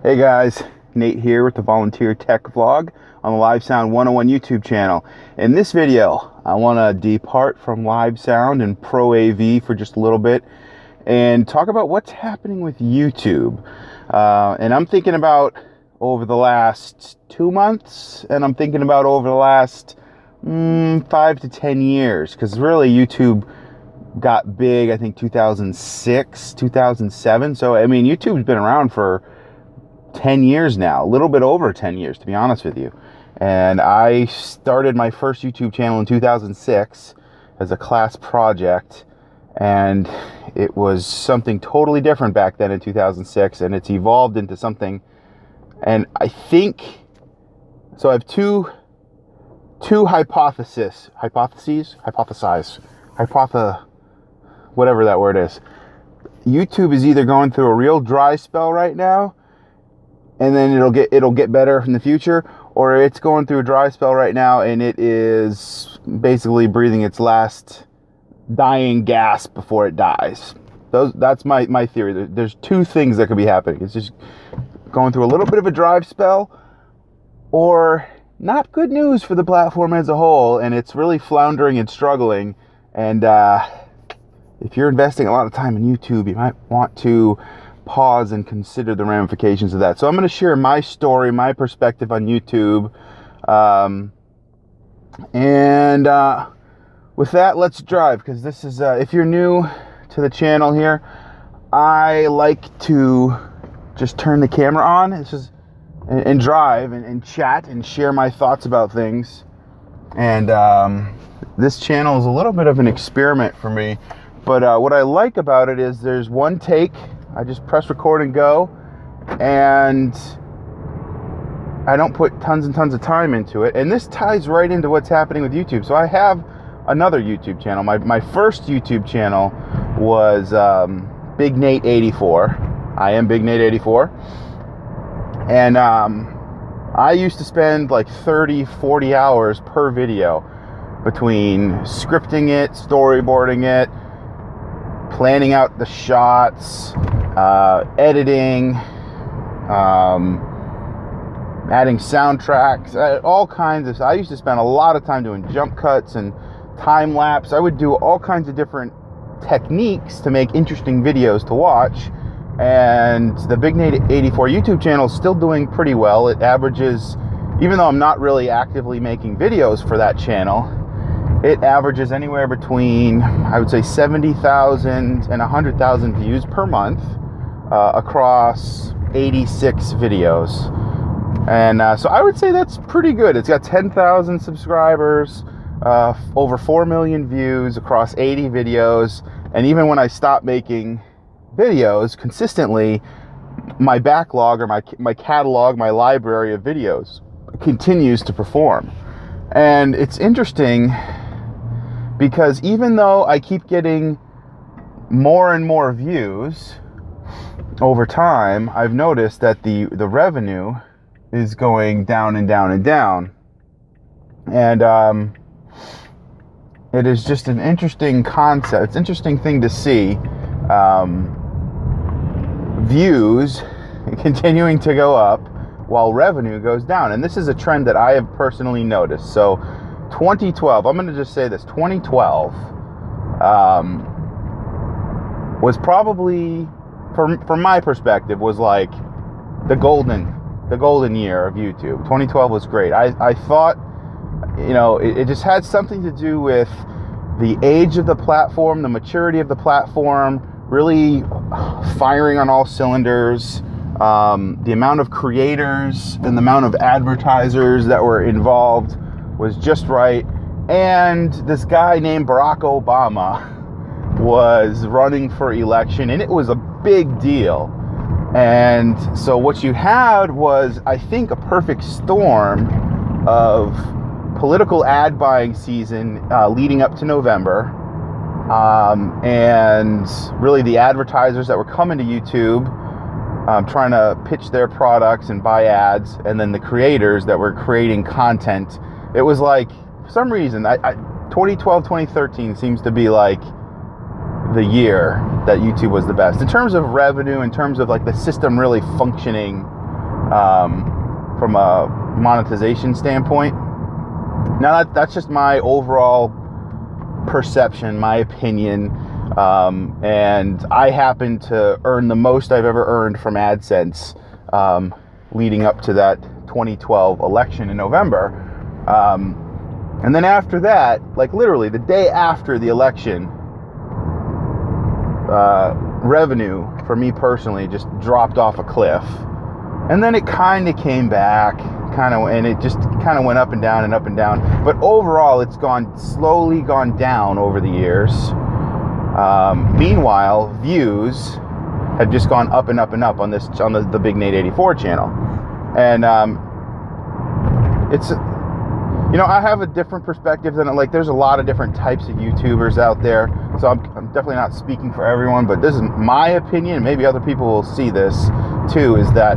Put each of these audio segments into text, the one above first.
Hey guys, Nate here with the Volunteer Tech Vlog on the Live Sound 101 YouTube channel. In this video, I want to depart from Live Sound and Pro AV for just a little bit and talk about what's happening with YouTube. And I'm thinking about over the last 2 months, and I'm thinking about over the last 5 to 10 years, because really YouTube got big, I think 2006, 2007. So, I mean, YouTube's been around for 10 years now, a little bit over 10 years, to be honest with you. And I started my first YouTube channel in 2006 as a class project, and it was something totally different back then in 2006, and it's evolved into something. And I think, so I have two whatever that word is. YouTube is either going through a real dry spell right now, and then it'll get better in the future, or it's going through a dry spell right now and it is basically breathing its last dying gasp before it dies. That's my theory. There's two things that could be happening. It's just going through a little bit of a dry spell, or not good news for the platform as a whole, and it's really floundering and struggling. And if you're investing a lot of time in YouTube, you might want to pause and consider the ramifications of that. So I'm going to share my story, my perspective on YouTube. With that, let's drive, because this is, if you're new to the channel here, I like to just turn the camera on and drive and chat and share my thoughts about things. And this channel is a little bit of an experiment for me. But what I like about it is there's one take. I just press record and go, and I don't put tons and tons of time into it. And this ties right into what's happening with YouTube. So I have another YouTube channel. My first YouTube channel was Big Nate 84. I am Big Nate 84. And I used to spend like 30-40 hours per video between scripting it, storyboarding it, planning out the shots, editing, adding soundtracks, all kinds of. I used to spend a lot of time doing jump cuts and time lapse. I would do all kinds of different techniques to make interesting videos to watch. And the Big Nate 84 YouTube channel is still doing pretty well. It averages, even though I'm not really actively making videos for that channel, it averages anywhere between, I would say, 70,000 and 100,000 views per month across 86 videos. And so I would say that's pretty good. It's got 10,000 subscribers, over 4 million views across 80 videos. And even when I stop making videos consistently, my backlog, or my catalog, my library of videos continues to perform. And it's interesting, because even though I keep getting more and more views over time, I've noticed that the revenue is going down and down and down. And it is just an interesting concept. It's an interesting thing to see. Views continuing to go up while revenue goes down. And this is a trend that I have personally noticed. So 2012, I'm going to just say this, 2012 was probably, from my perspective, was like the golden year of YouTube. 2012 was great. I thought, it just had something to do with the age of the platform, the maturity of the platform, really firing on all cylinders. The amount of creators and the amount of advertisers that were involved was just right. And this guy named Barack Obama was running for election, and it was a big deal. And so what you had was, I think, a perfect storm of political ad buying season leading up to November, and really the advertisers that were coming to YouTube trying to pitch their products and buy ads, and then the creators that were creating content. It was like, for some reason, 2012, 2013 seems to be like the year that YouTube was the best in terms of revenue, in terms of like the system really functioning from a monetization standpoint. Now that's just my overall perception, my opinion, and I happen to earn the most I've ever earned from AdSense leading up to that 2012 election in November. And then after that, like literally the day after the election, revenue for me personally just dropped off a cliff. And then it kind of came back, and it just kind of went up and down and up and down. But overall, it's slowly gone down over the years. Meanwhile, views have just gone up and up and up on the Big Nate 84 channel. And it's, I have a different perspective than, like, there's a lot of different types of YouTubers out there. So I'm definitely not speaking for everyone, but this is my opinion, and maybe other people will see this too, is that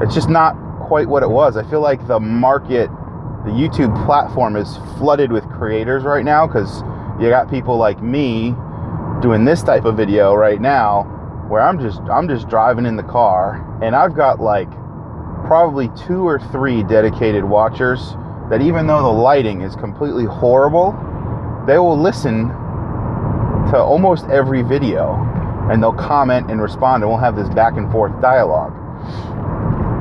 it's just not quite what it was. I feel like the market, the YouTube platform is flooded with creators right now, because you got people like me doing this type of video right now, where I'm just driving in the car, and I've got like probably 2 or 3 dedicated watchers that, even though the lighting is completely horrible, they will listen to almost every video, and they'll comment and respond, and we'll have this back and forth dialogue.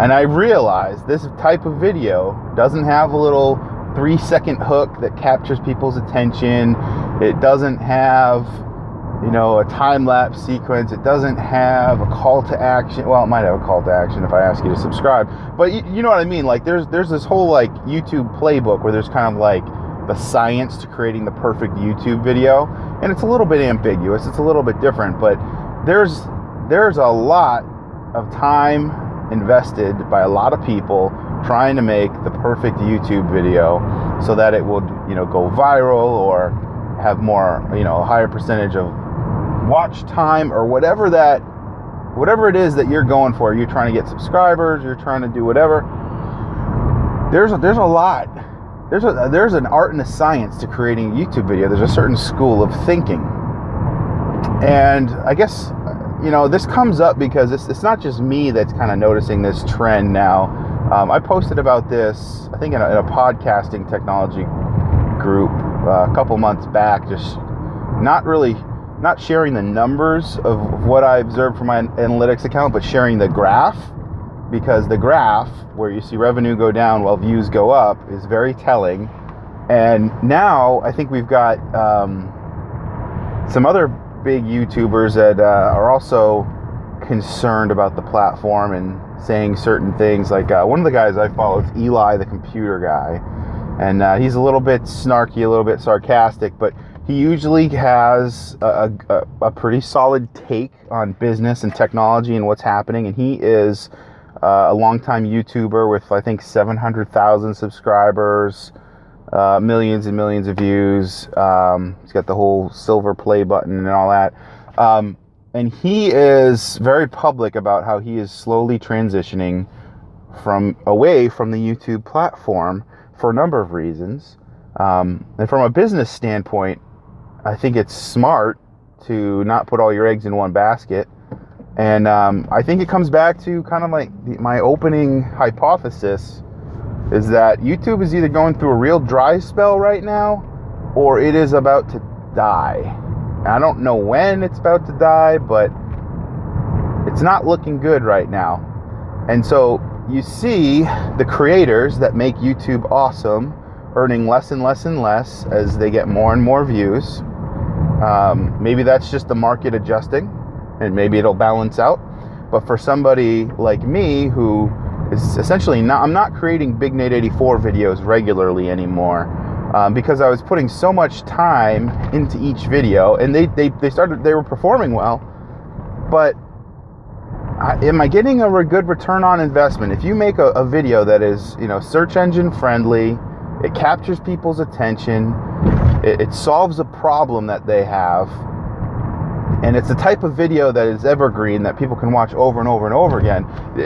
And I realize this type of video doesn't have a little 3-second hook that captures people's attention. It doesn't have, a time-lapse sequence. It doesn't have a call to action. Well, it might have a call to action if I ask you to subscribe. But you know what I mean? Like, there's this whole, like, YouTube playbook where there's kind of, like, the science to creating the perfect YouTube video. And it's a little bit ambiguous. It's a little bit different. But there's a lot of time invested by a lot of people trying to make the perfect YouTube video so that it will, go viral or have more, a higher percentage of watch time, or whatever it is that you're going for. You're trying to get subscribers, you're trying to do whatever. There's a lot. There's an art and a science to creating a YouTube video. There's a certain school of thinking. And I guess, this comes up because it's not just me that's kind of noticing this trend now. I posted about this, I think, in a podcasting technology group a couple months back, just not sharing the numbers of what I observed from my analytics account, but sharing the graph, because the graph where you see revenue go down while views go up is very telling. And now I think we've got some other big YouTubers that are also concerned about the platform and saying certain things. Like one of the guys I follow is Eli, the computer guy, and he's a little bit snarky, a little bit sarcastic, but he usually has a pretty solid take on business and technology and what's happening. And he is a longtime YouTuber with, I think, 700,000 subscribers, millions and millions of views. He's got the whole silver play button and all that. And he is very public about how he is slowly transitioning away from the YouTube platform for a number of reasons. And from a business standpoint, I think it's smart to not put all your eggs in one basket. And I think it comes back to kind of like my opening hypothesis is that YouTube is either going through a real dry spell right now, or it is about to die. And I don't know when it's about to die, but it's not looking good right now. And so you see the creators that make YouTube awesome earning less and less and less as they get more and more views. Maybe that's just the market adjusting, and maybe it'll balance out. But for somebody like me, who is essentially I'm not creating Big Nate 84 videos regularly anymore, because I was putting so much time into each video, and they were performing well, but am I getting a good return on investment? If you make a video that is, search engine friendly, it captures people's attention, it solves a problem that they have, and it's the type of video that is evergreen that people can watch over and over and over again,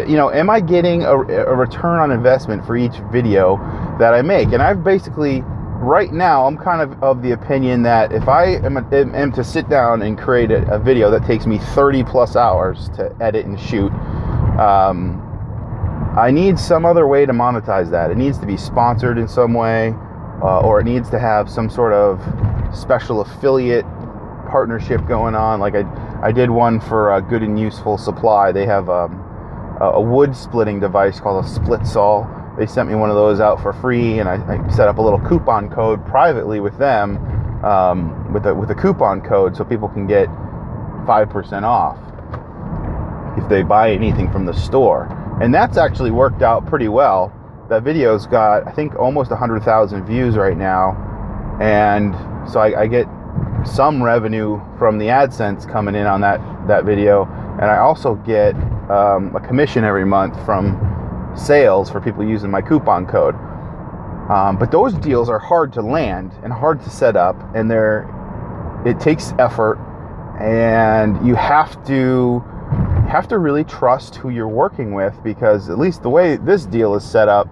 am I getting a return on investment for each video that I make? And I've basically, right now, I'm kind of the opinion that if I am to sit down and create a video that takes me 30 plus hours to edit and shoot, I need some other way to monetize that. It needs to be sponsored in some way, or it needs to have some sort of special affiliate partnership going on. Like I did one for Good and Useful Supply. They have a wood splitting device called a split saw. They sent me one of those out for free, and I set up a little coupon code privately with them, with a coupon code, so people can get 5% off if they buy anything from the store. And that's actually worked out pretty well. That video's got, I think, almost 100,000 views right now, and so I get some revenue from the AdSense coming in on that video, and I also get a commission every month from sales for people using my coupon code. But those deals are hard to land and hard to set up, and it takes effort, and you have to really trust who you're working with, because at least the way this deal is set up,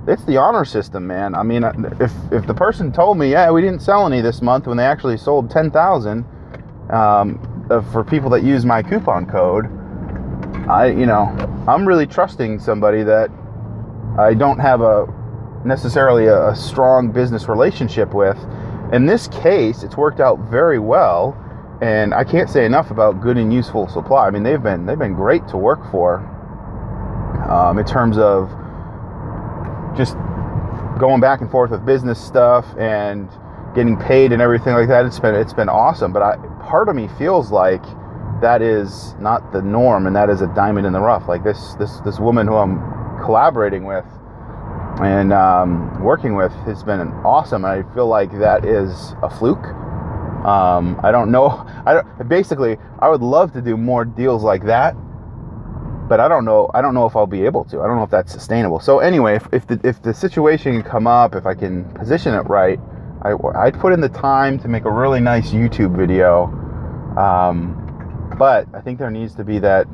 it's the honor system, man. I mean, if the person told me, yeah, we didn't sell any this month, when they actually sold 10,000 for people that use my coupon code, I'm really trusting somebody that I don't have necessarily a strong business relationship with. In this case, it's worked out very well, and I can't say enough about Good and Useful Supply. I mean, they've been great to work for, in terms of just going back and forth with business stuff and getting paid and everything like that. It's been awesome. But part of me feels like that is not the norm, and that is a diamond in the rough. Like this woman who I'm collaborating with and working with has been awesome. And I feel like that is a fluke. I don't know. Basically, I would love to do more deals like that, but I don't know if I'll be able to. I don't know if that's sustainable. So anyway, if the situation can come up, if I can position it right, I'd put in the time to make a really nice YouTube video. But I think there needs to be that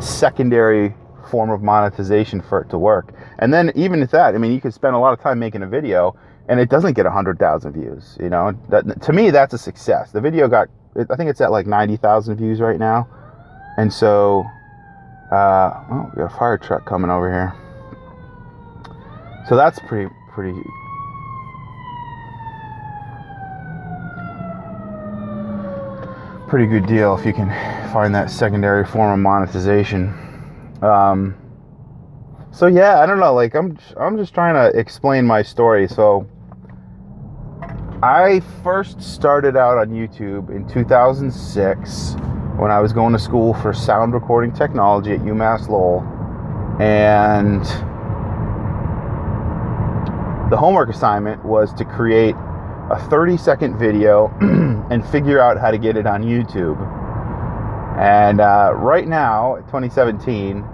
secondary form of monetization for it to work. And then even at that, I mean, you could spend a lot of time making a video and it doesn't get 100,000 views. That, to me, that's a success. The video I think it's at like 90,000 views right now. And so, we got a fire truck coming over here. So that's pretty good deal if you can find that secondary form of monetization. So yeah, I don't know, like I'm just trying to explain my story. So I first started out on YouTube in 2006 when I was going to school for sound recording technology at UMass Lowell, and the homework assignment was to create a 30-second video and figure out how to get it on YouTube. And right now, 2017,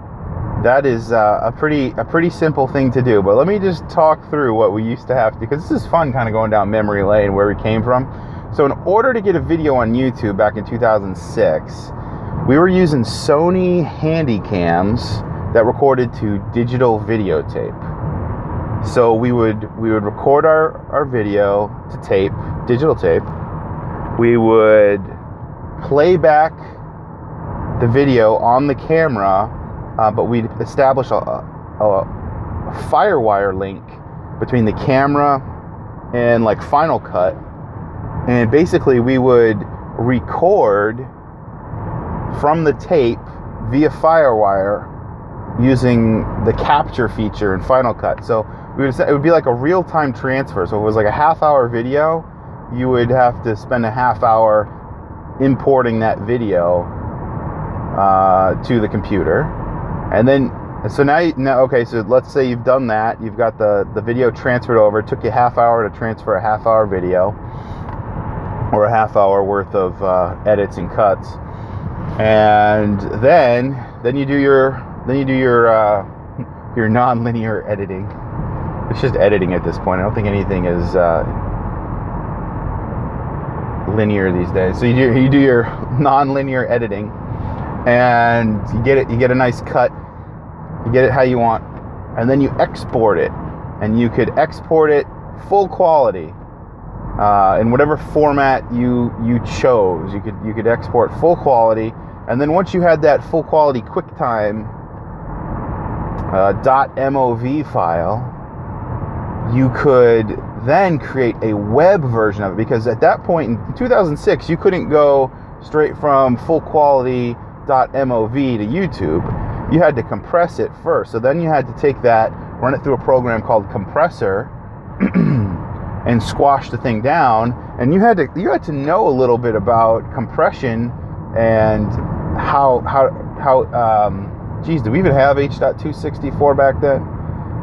that is a pretty simple thing to do. But let me just talk through what we used to have to do, because this is fun kind of going down memory lane where we came from. So in order to get a video on YouTube back in 2006, we were using Sony Handycams that recorded to digital videotape. So we would record our video to tape, digital tape. We would play back the video on the camera, but we'd establish a FireWire link between the camera and like Final Cut. And basically we would record from the tape via FireWire using the capture feature in Final Cut. So it would be like a real-time transfer. So if it was like a half-hour video, you would have to spend a half hour importing that video to the computer. And then, so now, okay, so let's say you've done that. You've got the video transferred over. It took you a half hour to transfer a half-hour video, or a half hour worth of edits and cuts. And then you do your non-linear editing. It's just editing at this point. I don't think anything is linear these days. So you do your non-linear editing, and you get a nice cut. You get it how you want, and then you export it. And you could export it full quality in whatever format you chose. You could export full quality, and then once you had that full quality QuickTime .mov file, you could then create a web version of it, because at that point in 2006 you couldn't go straight from full quality .mov to YouTube. You had to compress it first. So then you had to take that, run it through a program called Compressor and squash the thing down. And you had to know a little bit about compression and how geez, do we even have H.264 back then?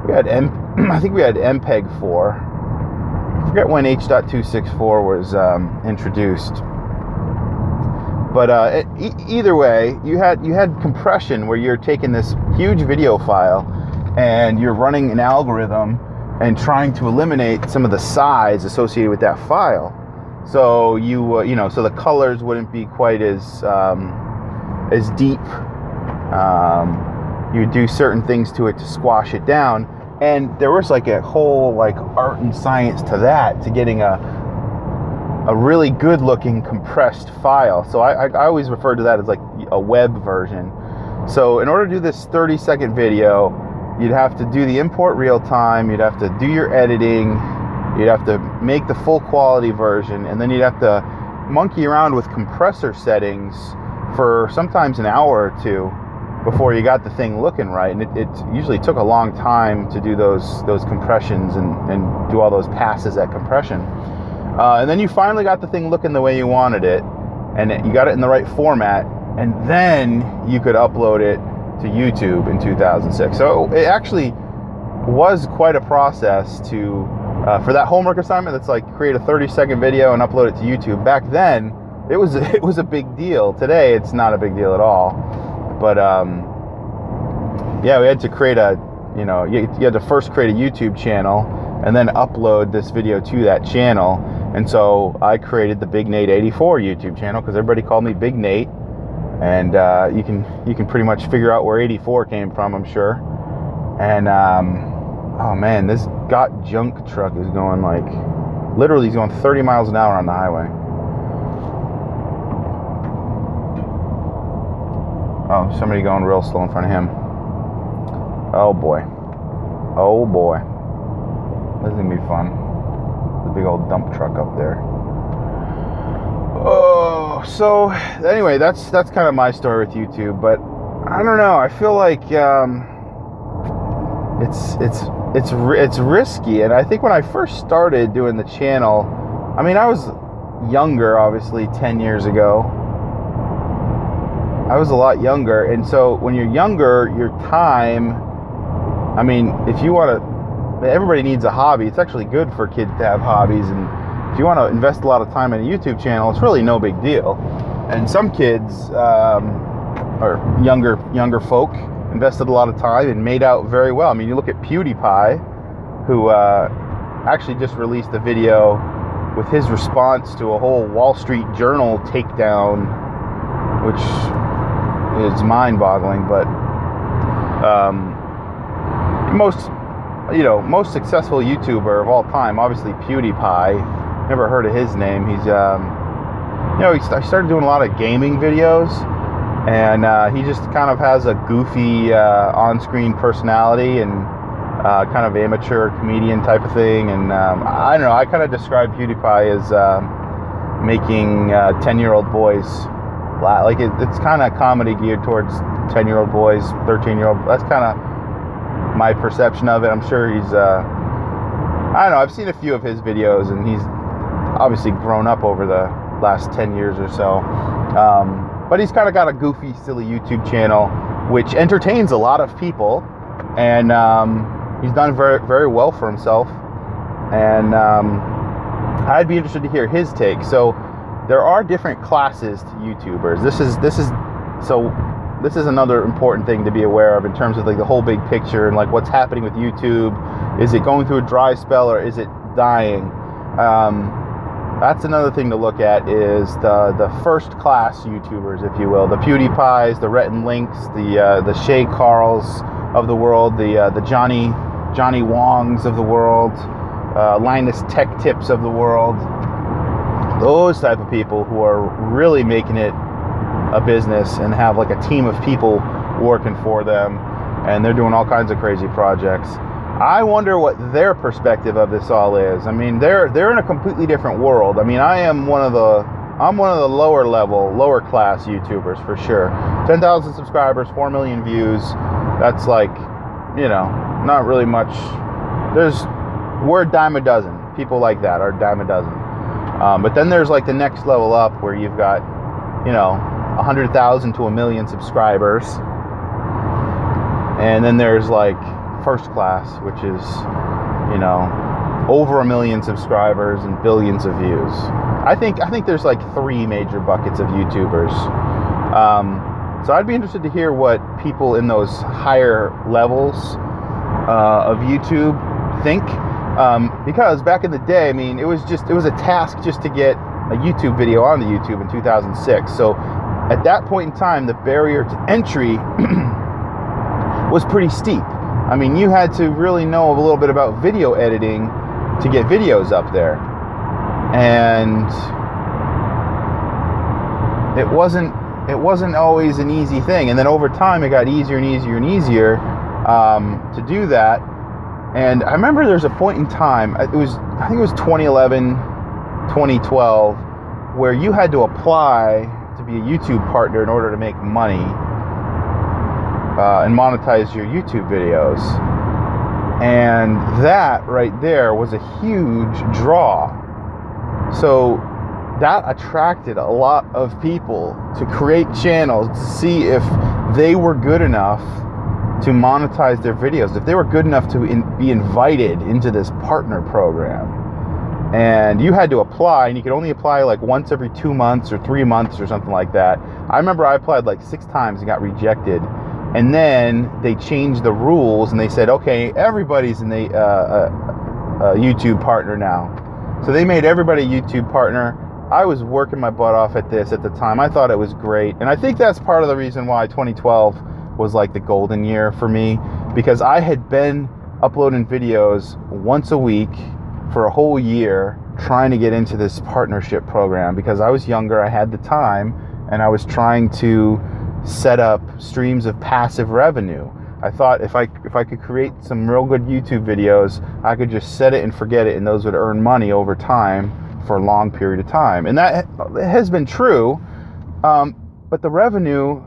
We had I think we had MPEG-4. I forget when H.264 was introduced. But either way, you had compression, where you're taking this huge video file and you're running an algorithm and trying to eliminate some of the size associated with that file. So so the colors wouldn't be quite as deep. You do certain things to it to squash it down, and there was like a whole art and science to that, to getting a really good looking compressed file. So I always refer to that as like a web version. So in order to do this 30-second video, you'd have to do the import real time, you'd have to do your editing, you'd have to make the full quality version, and then you'd have to monkey around with compressor settings for sometimes an hour or two before you got the thing looking right. And it usually took a long time to do those compressions and do all those passes at compression. And then you finally got the thing looking the way you wanted it, and you got it in the right format, and then you could upload it to YouTube in 2006. So it actually was quite a process to for that homework assignment that's like create a 30-second video and upload it to YouTube. Back then, it was a big deal. Today, it's not a big deal at all. But yeah, we had to create you had to first create a YouTube channel and then upload this video to that channel. And so I created the Big Nate 84 YouTube channel, because everybody called me Big Nate. And you can pretty much figure out where 84 came from, I'm sure. And oh man, this got junk truck is going literally he's going 30 miles an hour on the highway. Oh, somebody going real slow in front of him. Oh boy. Oh boy. This is gonna be fun. The big old dump truck up there. Oh, so anyway, that's kind of my story with YouTube. But I don't know. I feel like it's risky. And I think when I first started doing the channel, I mean, I was younger, obviously 10 years ago. I was a lot younger, and so when you're younger, your time, I mean, if you want to, everybody needs a hobby. It's actually good for kids to have hobbies, and if you want to invest a lot of time in a YouTube channel, it's really no big deal. And some kids, or younger folk, invested a lot of time and made out very well. I mean, you look at PewDiePie, who actually just released a video with his response to a whole Wall Street Journal takedown, which is mind-boggling. But most successful YouTuber of all time, obviously PewDiePie. Never heard of his name. He's he started doing a lot of gaming videos, and he just kind of has a goofy on-screen personality and kind of amateur comedian type of thing. And I don't know, I kind of describe PewDiePie as making 10-year-old boys laugh. Like it's kind of comedy geared towards 10-year-old boys, 13-year-old. That's kind of my perception of it. I'm sure he's I don't know, I've seen a few of his videos, and he's obviously grown up over the last 10 years or so. But he's kind of got a goofy, silly YouTube channel, which entertains a lot of people, and he's done very, very well for himself. And I'd be interested to hear his take. So there are different classes to YouTubers. This is another important thing to be aware of in terms of like the whole big picture and like what's happening with YouTube. Is it going through a dry spell, or is it dying? That's another thing to look at, is the first class YouTubers, if you will, the PewDiePies, the Rhett and Links, the Shay Carls of the world, the Johnny Wongs of the world, Linus Tech Tips of the world. Those type of people who are really making it a business and have like a team of people working for them. and they're doing all kinds of crazy projects. I wonder what their perspective of this all is. I mean, they're in a completely different world. I mean, I'm one of the lower class YouTubers for sure. 10,000 subscribers, 4 million views. That's like, you know, not really much. We're a dime a dozen. People like that are a dime a dozen. But then there's like the next level up where you've got, you know, 100,000 to 1 million subscribers. And then there's like first class, which is, you know, over 1 million subscribers and billions of views. I think there's like 3 major buckets of YouTubers. So I'd be interested to hear what people in those higher levels of YouTube think. Because back in the day, I mean, it was a task just to get a YouTube video onto YouTube in 2006. So at that point in time, the barrier to entry was pretty steep. I mean, you had to really know a little bit about video editing to get videos up there. And it wasn't always an easy thing. And then over time, it got easier and easier and easier to do that. And I remember there's a point in time, I think it was 2011, 2012, where you had to apply to be a YouTube partner in order to make money and monetize your YouTube videos. And that right there was a huge draw. So that attracted a lot of people to create channels to see if they were good enough to monetize their videos, if they were good enough to be invited into this partner program. And you had to apply, and you could only apply like once every 2 months or 3 months or something like that. I remember I applied like 6 times and got rejected. And then they changed the rules and they said, okay, everybody's a YouTube partner now. So they made everybody a YouTube partner. I was working my butt off at this at the time. I thought it was great. And I think that's part of the reason why 2012 was like the golden year for me, because I had been uploading videos once a week for a whole year trying to get into this partnership program, because I was younger, I had the time, and I was trying to set up streams of passive revenue. I thought if I could create some real good YouTube videos, I could just set it and forget it, and those would earn money over time for a long period of time. And that has been true, but the revenue,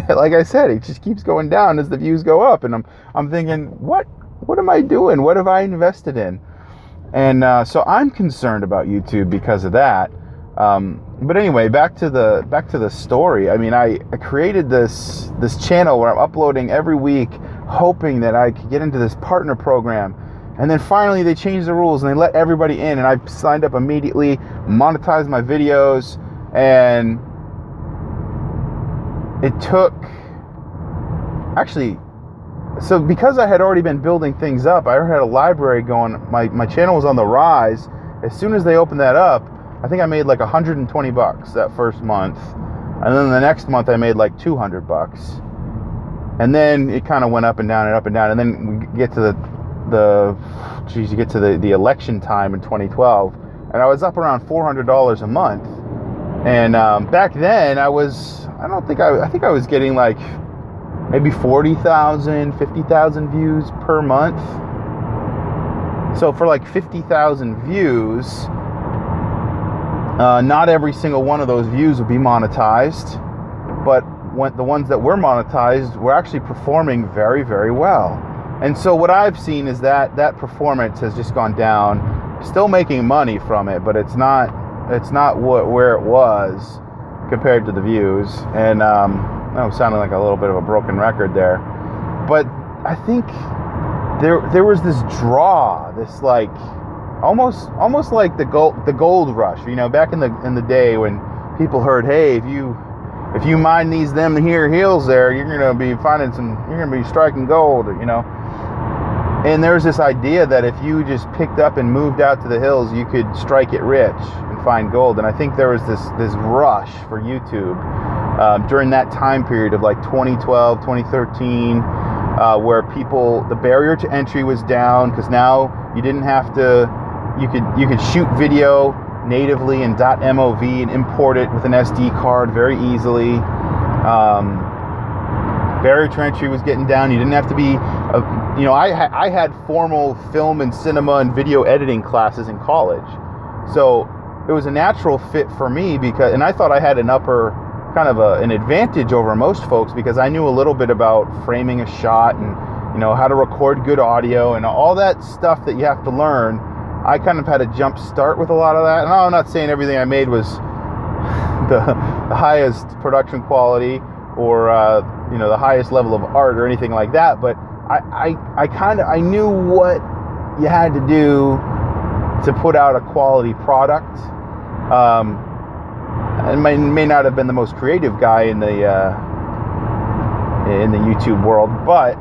like I said, it just keeps going down as the views go up, and I'm thinking, what am I doing? What have I invested in? And so I'm concerned about YouTube because of that. But anyway, back to the story. I mean, I created this channel where I'm uploading every week, hoping that I could get into this partner program. And then finally they changed the rules and they let everybody in, and I signed up immediately, monetized my videos, and it took, actually, so because I had already been building things up, I already had a library going, my channel was on the rise. As soon as they opened that up, I think I made like $120 that first month. And then the next month I made like $200. And then it kind of went up and down and up and down. And then we get to the election time in 2012. And I was up around $400 a month. And back then I think I was getting like maybe 40,000, 50,000 views per month. So for like 50,000 views, not every single one of those views would be monetized, but the ones that were monetized were actually performing very, very well. And so what I've seen is that performance has just gone down. Still making money from it, but it's not where it was compared to the views. And I'm sounding like a little bit of a broken record there, but I think there was this draw, this like almost like the gold rush, you know, back in the day when people heard, hey, if you mine them hills there, you're gonna be striking gold, you know. And there's this idea that if you just picked up and moved out to the hills, you could strike it rich and find gold. And I think there was this rush for YouTube during that time period of like 2012, 2013, where the barrier to entry was down, because now you didn't have to, you could shoot video natively in .mov and import it with an SD card very easily. barrier to entry was getting down. You didn't have to be, I had formal film and cinema and video editing classes in college. So it was a natural fit for me and I thought I had an advantage over most folks because I knew a little bit about framing a shot and, how to record good audio and all that stuff that you have to learn. I kind of had a jump start with a lot of that. And I'm not saying everything I made was the highest production quality or, the highest level of art or anything like that. But I knew what you had to do to put out a quality product. I may not have been the most creative guy in the YouTube world, but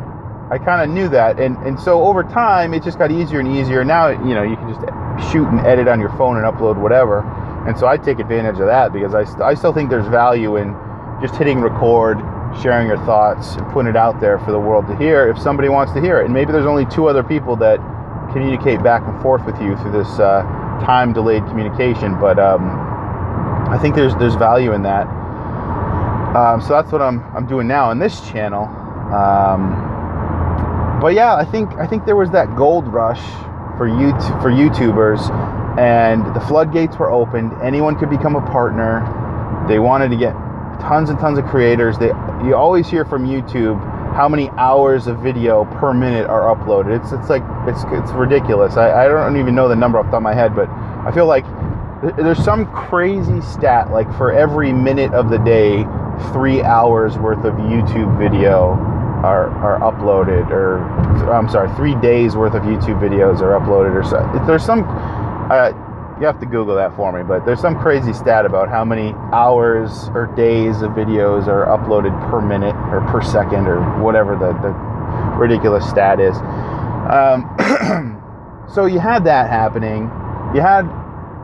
I kind of knew that, and so over time it just got easier and easier. Now you can just shoot and edit on your phone and upload whatever, and so I take advantage of that because I still think there's value in just hitting record, sharing your thoughts, and putting it out there for the world to hear if somebody wants to hear it. And maybe there's only 2 other people that communicate back and forth with you through this time delayed communication, but I think there's value in that. So that's what I'm doing now on this channel. But yeah, I think there was that gold rush for YouTubers, and the floodgates were opened. Anyone could become a partner. They wanted to get tons and tons of creators. You always hear from YouTube how many hours of video per minute are uploaded. It's ridiculous. I don't even know the number off the top of my head, but I feel like there's some crazy stat, like for every minute of the day, 3 hours worth of YouTube video are uploaded, or I'm sorry, 3 days worth of YouTube videos are uploaded, or so. There's some, you have to Google that for me, but there's some crazy stat about how many hours or days of videos are uploaded per minute or per second or whatever the ridiculous stat is. So you had that happening. You had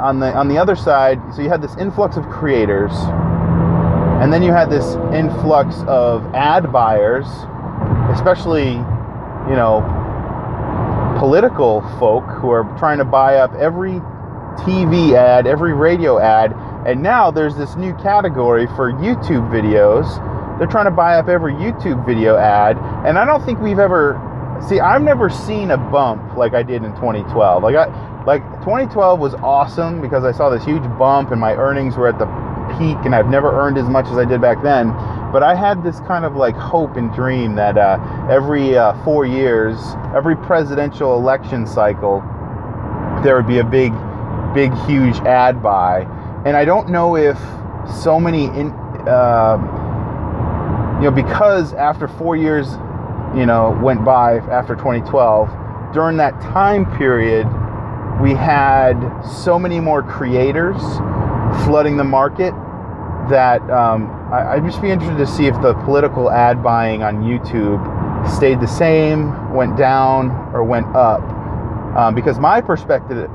on the other side, so you had this influx of creators, and then you had this influx of ad buyers, especially, political folk who are trying to buy up every TV ad, every radio ad, and now there's this new category for YouTube videos. They're trying to buy up every YouTube video ad, and I don't think I've never seen a bump like I did in 2012. Like 2012 was awesome because I saw this huge bump and my earnings were at the peak, and I've never earned as much as I did back then. But I had this kind of like hope and dream that every 4 years, every presidential election cycle, there would be a big, huge ad buy. And I don't know if so many, because after 4 years, went by after 2012, during that time period, we had so many more creators flooding the market that I'd just be interested to see if the political ad buying on YouTube stayed the same, went down, or went up. Because my perspective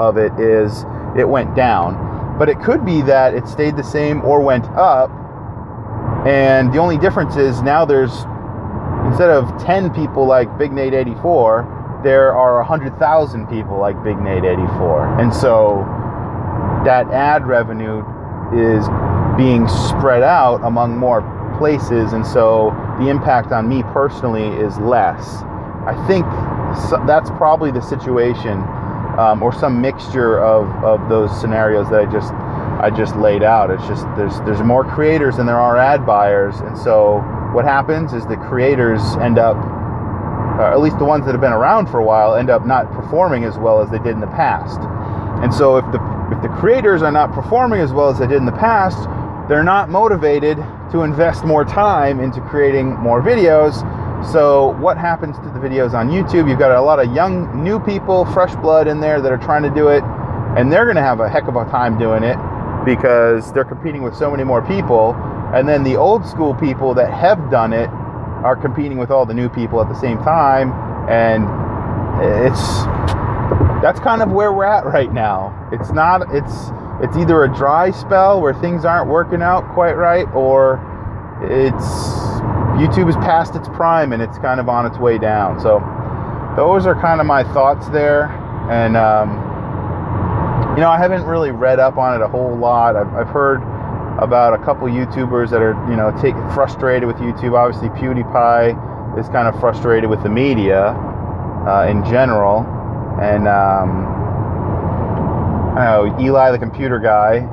of it is it went down. But it could be that it stayed the same or went up. And the only difference is now there's, instead of 10 people like Big Nate 84, there are 100,000 people like Big Nate 84. And so that ad revenue is being spread out among more places, and so the impact on me personally is less. I think that's probably the situation, or some mixture of those scenarios that I just laid out. It's just there's more creators than there are ad buyers, and so what happens is the creators end up, at least the ones that have been around for a while, end up not performing as well as they did in the past. And so if the creators are not performing as well as they did in the past, they're not motivated to invest more time into creating more videos. So what happens to the videos on YouTube? You've got a lot of young, new people, fresh blood in there that are trying to do it, and they're going to have a heck of a time doing it because they're competing with so many more people. And then the old school people that have done it are competing with all the new people at the same time, and that's kind of where we're at right now. It's either a dry spell where things aren't working out quite right, or YouTube is past its prime and it's kind of on its way down. So those are kind of my thoughts there. And I haven't really read up on it a whole lot. I've heard about a couple YouTubers that are, frustrated with YouTube. Obviously, PewDiePie is kind of frustrated with the media in general. And, I don't know, Eli, the computer guy,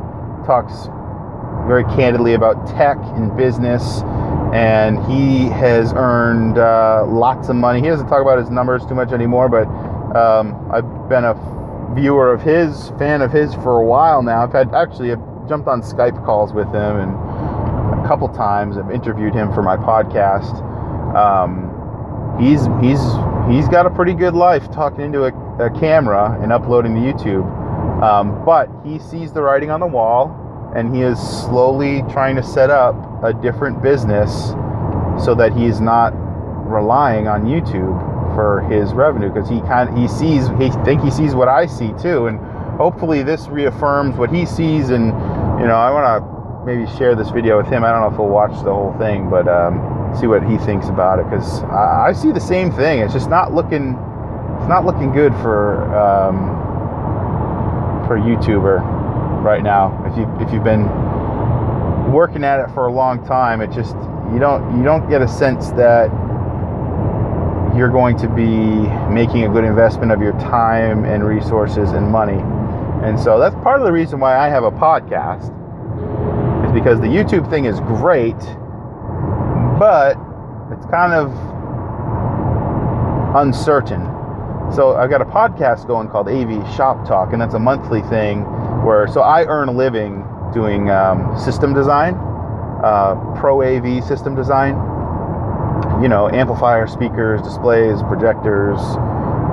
talks very candidly about tech and business. And he has earned lots of money. He doesn't talk about his numbers too much anymore, but I've been a viewer of his, fan of his for a while now. I've jumped on Skype calls with him and a couple times. I've interviewed him for my podcast. He's got a pretty good life talking into a camera and uploading to YouTube. But he sees the writing on the wall, and he is slowly trying to set up a different business so that he's not relying on YouTube for his revenue, because he sees what I see too, and hopefully this reaffirms what he sees. And I want to maybe share this video with him. I don't know if he'll watch the whole thing, but see what he thinks about it, because I see the same thing. It's just not looking good for YouTuber right now. If you've been working at it for a long time, it just you don't get a sense that you're going to be making a good investment of your time and resources and money. And so that's part of the reason why I have a podcast, is because the YouTube thing is great, but it's kind of uncertain. So I've got a podcast going called AV Shop Talk, and that's a monthly thing where I earn a living doing system design, pro AV system design. Amplifiers, speakers, displays, projectors,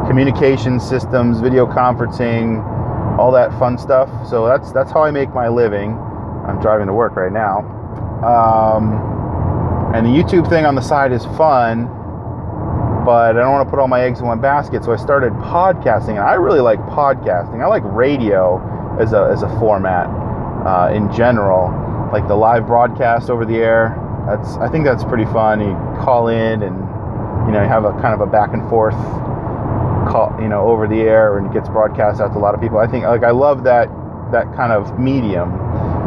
communication systems, video conferencing, all that fun stuff. So that's how I make my living. I'm driving to work right now. And the YouTube thing on the side is fun, but I don't want to put all my eggs in one basket. So I started podcasting, and I really like podcasting. I like radio as a format in general, like the live broadcast over the air. I think that's pretty fun. You call in and you have a kind of a back and forth call, over the air, and it gets broadcast out to a lot of people. I think I love that kind of medium.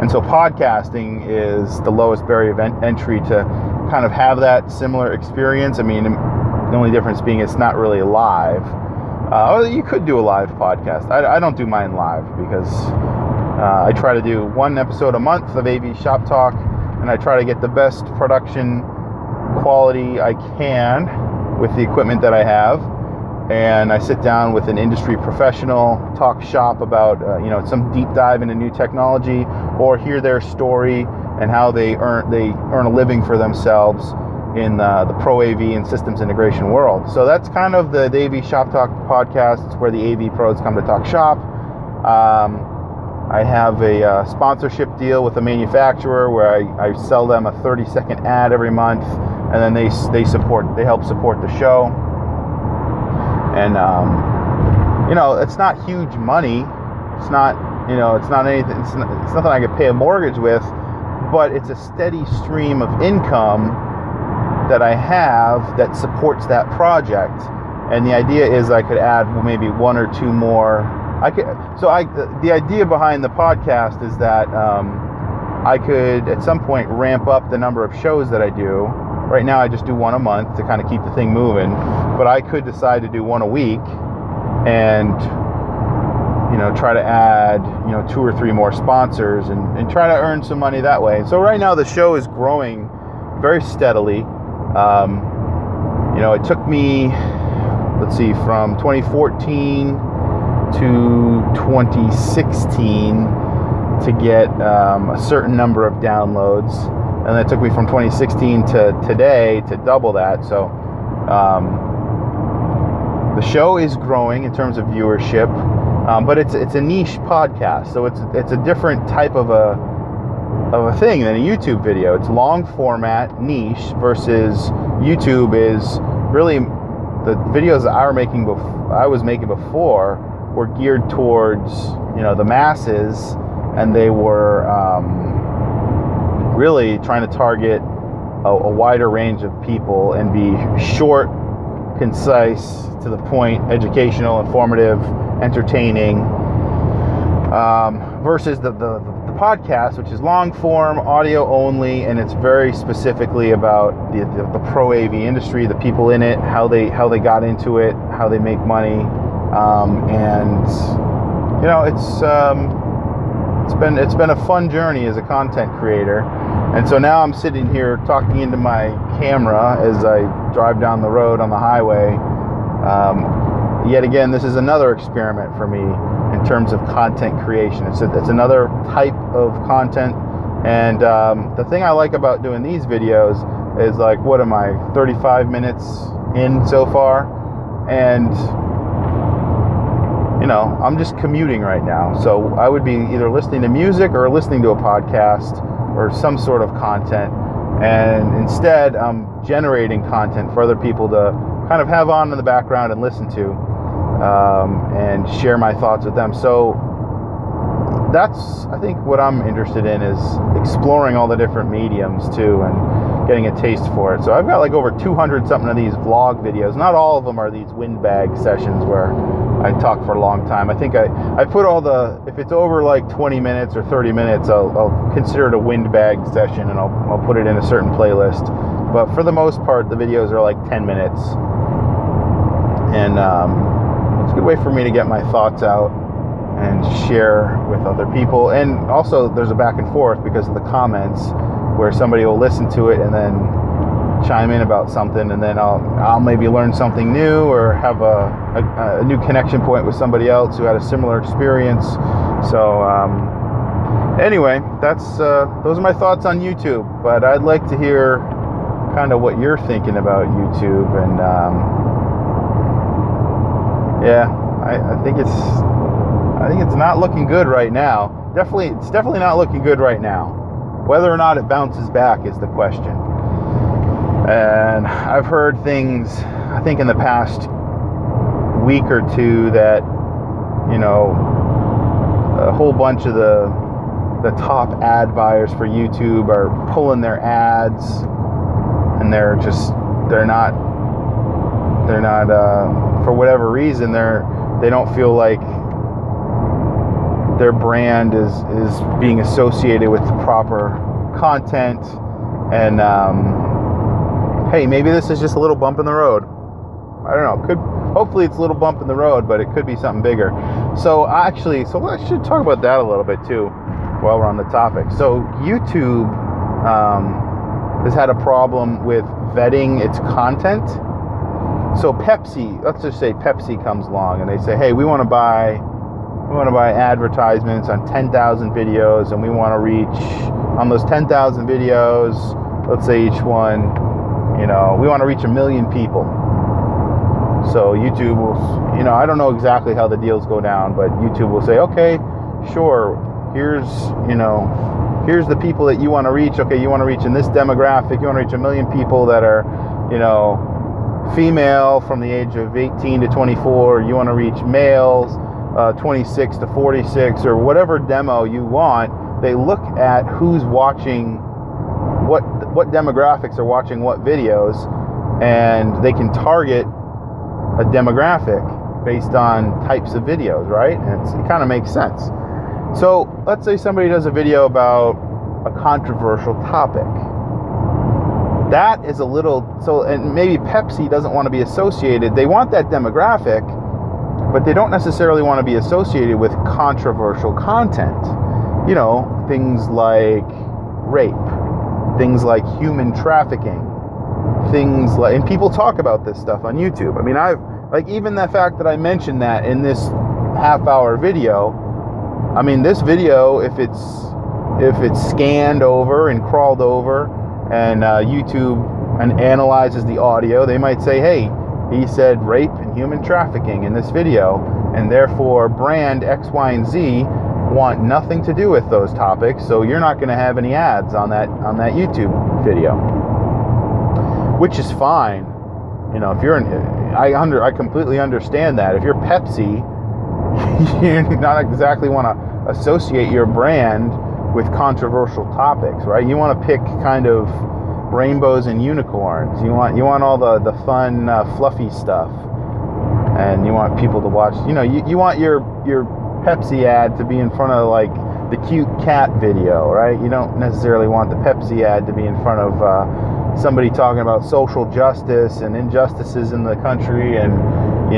And so podcasting is the lowest barrier of entry to kind of have that similar experience. I mean, the only difference being it's not really live. You could do a live podcast. I don't do mine live because I try to do one episode a month of AV Shop Talk, and I try to get the best production quality I can with the equipment that I have. And I sit down with an industry professional, talk shop about some deep dive into new technology, or hear their story and how they earn a living for themselves in the pro AV and systems integration world. So that's kind of the AV Shop Talk podcast. It's where the AV pros come to talk shop. I have a sponsorship deal with a manufacturer where I sell them a 30-second ad every month, and then they help support the show. And it's not huge money. It's not anything. It's nothing I could pay a mortgage with, but it's a steady stream of income that I have that supports that project. And the idea is I could add maybe one or two more. The idea behind the podcast is that I could at some point ramp up the number of shows that I do. Right now I just do one a month to kind of keep the thing moving, but I could decide to do one a week and try to add 2 or 3 more sponsors and try to earn some money that way. So right now the show is growing very steadily. It took me, from 2014 to 2016 to get a certain number of downloads, and it took me from 2016 to today to double that. So the show is growing in terms of viewership, but it's a niche podcast, so it's a different type of a thing than a YouTube video. It's long format, niche, versus YouTube is really the videos that I was making before were geared towards the masses, and they were really trying to target a wider range of people and be short, concise, to the point, educational, informative, entertaining, versus the podcast, which is long form, audio only, and it's very specifically about the pro AV industry, the people in it, how they got into it, how they make money, and you know, it's been a fun journey as a content creator. And so now I'm sitting here talking into my camera as I drive down the road on the highway. Yet again, this is another experiment for me in terms of content creation. It's another type of content. And the thing I like about doing these videos is, like, what am I, 35 minutes in so far? And, you know, I'm just commuting right now. So I would be either listening to music or listening to a podcast or some sort of content. And instead, I'm generating content for other people to kind of have on in the background and listen to, and share my thoughts with them. So that's, I think, what I'm interested in, is exploring all the different mediums too, and getting a taste for it. So I've got like over 200 something of these vlog videos. Not all of them are these windbag sessions where I talk for a long time. I think I put all the, if it's over like 20 minutes or 30 minutes, I'll consider it a windbag session, and I'll put it in a certain playlist. But for the most part, the videos are like 10 minutes. And it's a good way for me to get my thoughts out and share with other people. And also there's a back and forth because of the comments, where somebody will listen to it and then chime in about something, and then I'll maybe learn something new, or have a new connection point with somebody else who had a similar experience. So anyway, that's those are my thoughts on YouTube. But I'd like to hear kind of what you're thinking about YouTube. And yeah, I think it's not looking good right now. It's definitely not looking good right now. Whether or not it bounces back is the question. And I've heard things, I think, in the past week or two that, you know, a whole bunch of the top ad buyers for YouTube are pulling their ads, and they're not for whatever reason, they don't feel like their brand is being associated with the proper content. And hey, maybe this is just a little bump in the road. I don't know. Hopefully it's a little bump in the road, but it could be something bigger. So I should talk about that a little bit too, while we're on the topic. So YouTube has had a problem with vetting its content. So Pepsi, let's just say Pepsi comes along and they say, hey, we want to buy advertisements on 10,000 videos, and we want to reach, on those 10,000 videos, let's say each one, you know, we want to reach 1 million people. So YouTube will, you know, I don't know exactly how the deals go down, but YouTube will say, okay, sure, here's the people that you want to reach. Okay, you want to reach in this demographic, you want to reach 1 million people that are, you know, female from the age of 18 to 24, you want to reach males 26 to 46, or whatever demo you want. They look at who's watching, what demographics are watching what videos, and they can target a demographic based on types of videos, right? And it kind of makes sense. So let's say somebody does a video about a controversial topic. That is a little, and maybe Pepsi doesn't want to be associated. They want that demographic, but they don't necessarily want to be associated with controversial content. You know, things like rape, things like human trafficking, things like, and people talk about this stuff on YouTube. I mean, even the fact that I mentioned that in this half-hour video, I mean, this video, if it's scanned over and crawled over, and YouTube analyzes the audio, they might say, hey, he said rape and human trafficking in this video, and therefore brand X, Y, and Z want nothing to do with those topics, so you're not going to have any ads on that YouTube video, which is fine. You know, if you're I completely understand that. If you're Pepsi, you not exactly want to associate your brand with controversial topics, right? You want to pick kind of rainbows and unicorns. You want all the fun, fluffy stuff, and you want people to watch. You know, you want your Pepsi ad to be in front of like the cute cat video, right? You don't necessarily want the Pepsi ad to be in front of somebody talking about social justice and injustices in the country, and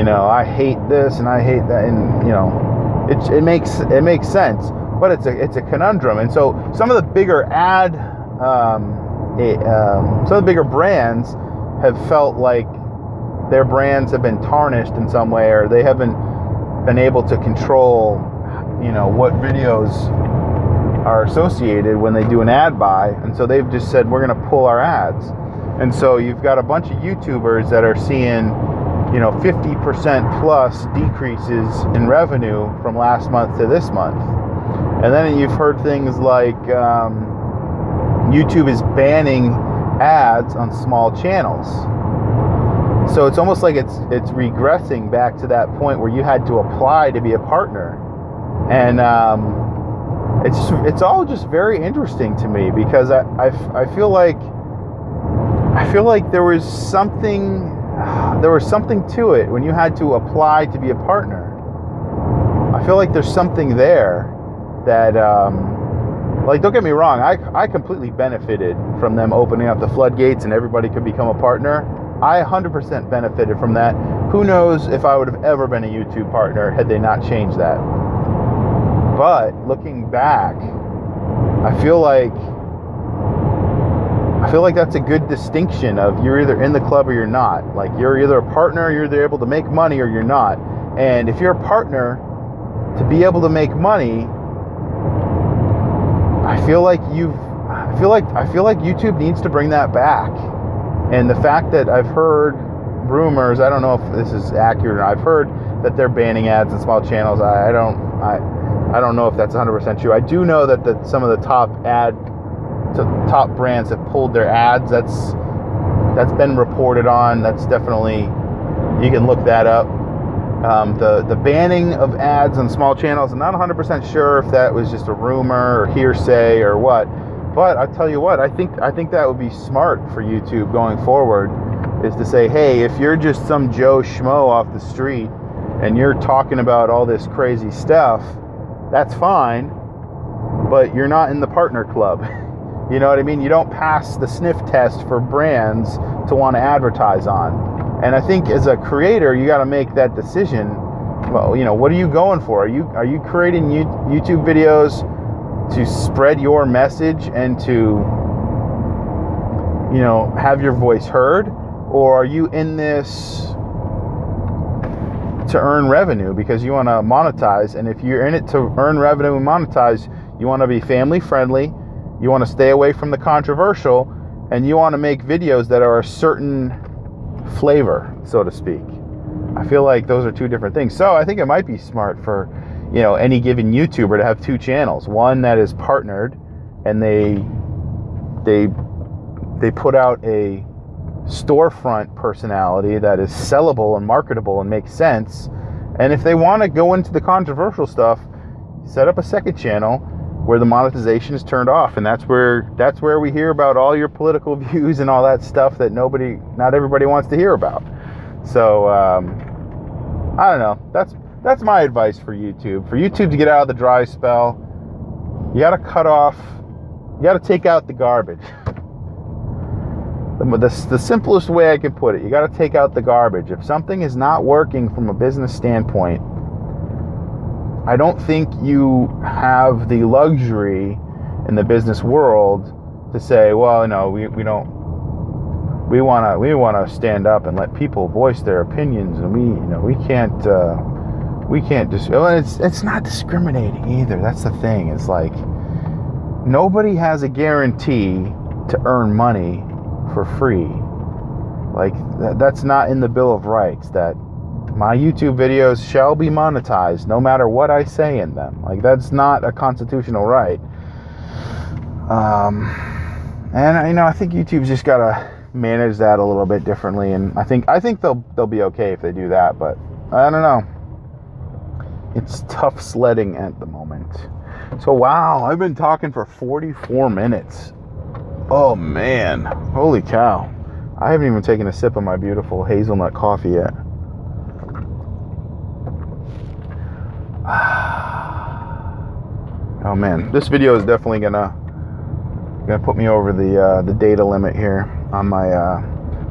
I hate this and I hate that, and it makes sense, but it's a conundrum. And so some of the bigger some of the bigger brands have felt like their brands have been tarnished in some way, or they haven't been able to control, what videos are associated when they do an ad buy. And so they've just said, we're going to pull our ads. And so you've got a bunch of YouTubers that are seeing, 50% plus decreases in revenue from last month to this month. And then you've heard things like YouTube is banning ads on small channels. So it's almost like it's regressing back to that point where you had to apply to be a partner. And it's all just very interesting to me, because I feel like there was something to it when you had to apply to be a partner. I feel like there's something there that don't get me wrong, I completely benefited from them opening up the floodgates and everybody could become a partner. I 100% benefited from that. Who knows if I would have ever been a YouTube partner had they not changed that. But looking back, I feel like that's a good distinction of you're either in the club or you're not. Like, you're either a partner, you're either able to make money, or you're not. And if you're a partner, to be able to make money, I feel like YouTube needs to bring that back. And the fact that I've heard rumors, I don't know if this is accurate, or I've heard that they're banning ads in small channels. I don't know if that's 100% true. I do know that some of the top brands have pulled their ads. That's been reported on. That's definitely, you can look that up. The banning of ads on small channels, I'm not 100% sure if that was just a rumor or hearsay or what. But I tell you what, I think that would be smart for YouTube going forward, is to say, hey, if you're just some Joe Schmo off the street and you're talking about all this crazy stuff, that's fine, but you're not in the partner club. You know what I mean? You don't pass the sniff test for brands to want to advertise on. And I think as a creator, you got to make that decision. Well, what are you going for? Are you creating YouTube videos to spread your message and to, have your voice heard? Or are you in this to earn revenue because you want to monetize? And if you're in it to earn revenue and monetize, you want to be family friendly, you want to stay away from the controversial, and you want to make videos that are a certain flavor, so to speak. I feel like those are two different things. So I think it might be smart for any given YouTuber to have two channels. One that is partnered, and they put out a storefront personality that is sellable and marketable and makes sense. And if they want to go into the controversial stuff, set up a second channel where the monetization is turned off, and that's where we hear about all your political views and all that stuff that not everybody wants to hear about. So I don't know. That's my advice for YouTube. For YouTube to get out of the dry spell, you got to take out the garbage. The simplest way I can put it, you got to take out the garbage. If something is not working from a business standpoint, I don't think you have the luxury in the business world to say, well, no, we want to stand up and let people voice their opinions, and we can't just. It's not discriminating either. That's the thing. It's like nobody has a guarantee to earn money for free. Like that's not in the Bill of Rights that my YouTube videos shall be monetized no matter what I say in them. Like that's not a constitutional right. And I think YouTube's just gotta manage that a little bit differently, and I think they'll be okay if they do that, but I don't know. It's tough sledding at the moment. So wow, I've been talking for 44 minutes. Oh man, holy cow. I haven't even taken a sip of my beautiful hazelnut coffee yet. Oh man, this video is definitely gonna put me over the data limit here on my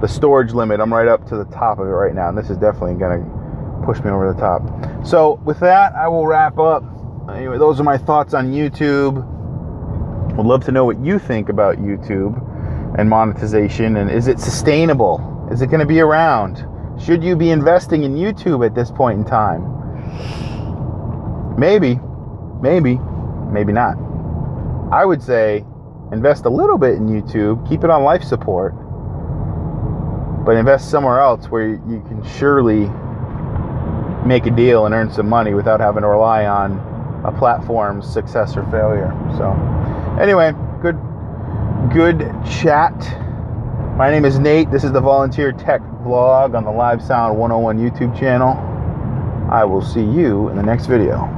the storage limit. I'm right up to the top of it right now, and this is definitely gonna push me over the top. So with that, I will wrap up. Anyway, those are my thoughts on YouTube. Would love to know what you think about YouTube and monetization, and is it sustainable? Is it going to be around? Should you be investing in YouTube at this point in time? Maybe not. I would say invest a little bit in YouTube, keep it on life support, but invest somewhere else where you can surely make a deal and earn some money without having to rely on a platform's success or failure. So anyway, good chat. My name is Nate. This is the Volunteer Tech Vlog on the Live Sound 101 YouTube channel. I will see you in the next video.